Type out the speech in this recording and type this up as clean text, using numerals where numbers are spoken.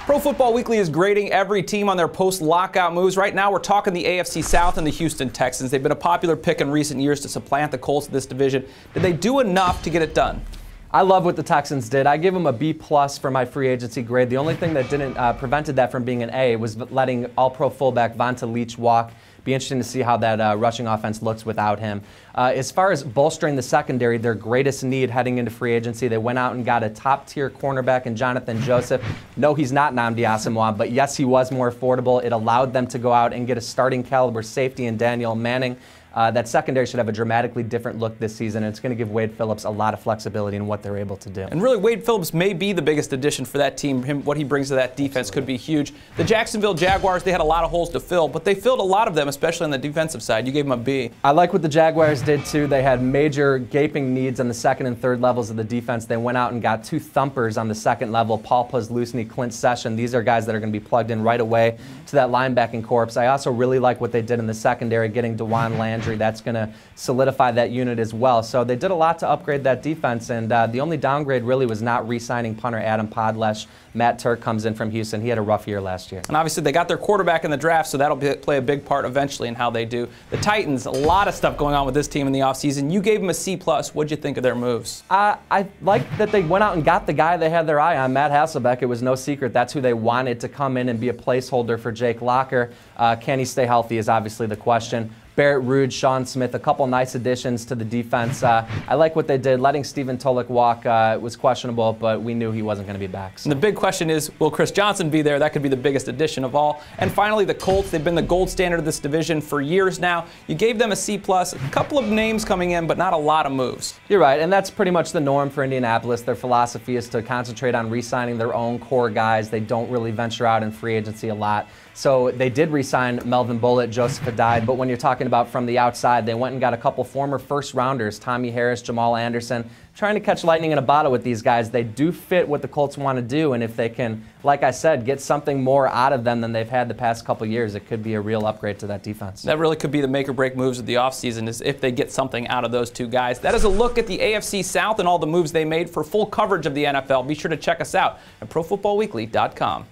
Pro Football Weekly is grading every team on their post-lockout moves. Right now, we're talking the AFC South and the Houston Texans. They've been a popular pick in recent years to supplant the Colts of this division. Did they do enough to get it done? I love what the Texans did. I give them a B+ for my free agency grade. The only thing that didn't prevented that from being an A was letting All-Pro fullback Vonta Leach walk. Be interesting to see how that rushing offense looks without him. As far as bolstering the secondary, their greatest need heading into free agency, they went out and got a top-tier cornerback in Johnathan Joseph. No, he's not Nnamdi Asomugha, but yes, he was more affordable. It allowed them to go out and get a starting caliber safety in Daniel Manning. That secondary should have a dramatically different look this season, and it's going to give Wade Phillips a lot of flexibility in what they're able to do. And really, Wade Phillips may be the biggest addition for that team. What he brings to that defense could be huge. The Jacksonville Jaguars, they had a lot of holes to fill, but they filled a lot of them, especially on the defensive side. You gave them a B. I like what the Jaguars did, too. They had major gaping needs on the second and third levels of the defense. They went out and got two thumpers on the second level, Paul Posluszny, Clint Session. These are guys that are going to be plugged in right away to that linebacking corps. I also really like what they did in the secondary, getting DeJuan Landry. That's going to solidify that unit as well. So they did a lot to upgrade that defense, and the only downgrade really was not re-signing punter Adam Podlesh. Matt Turk comes in from Houston. He had a rough year last year. And obviously they got their quarterback in the draft, so that'll play a big part eventually in how they do. The Titans, a lot of stuff going on with this team in the offseason. You gave them a C+. What'd you think of their moves? I like that they went out and got the guy they had their eye on, Matt Hasselbeck. It was no secret. That's who they wanted to come in and be a placeholder for Jake Locker. Can he stay healthy is obviously the question. Barrett Ruud, Sean Smith, a couple nice additions to the defense. I like what they did. Letting Stephen Tulloch walk was questionable, but we knew he wasn't going to be back. So. And the big question is, will Chris Johnson be there? That could be the biggest addition of all. And finally, the Colts. They've been the gold standard of this division for years now. You gave them a C+. A couple of names coming in, but not a lot of moves. You're right, and that's pretty much the norm for Indianapolis. Their philosophy is to concentrate on re-signing their own core guys. They don't really venture out in free agency a lot. So they did re-sign Melvin Bullitt, Joseph Adide, but when you're talking about from the outside, they went and got a couple former first-rounders, Tommy Harris, Jamal Anderson, trying to catch lightning in a bottle with these guys. They do fit what the Colts want to do, and if they can, like I said, get something more out of them than they've had the past couple years, it could be a real upgrade to that defense. That really could be the make-or-break moves of the offseason, is if they get something out of those two guys. That is a look at the AFC South and all the moves they made. For full coverage of the NFL, be sure to check us out at ProFootballWeekly.com.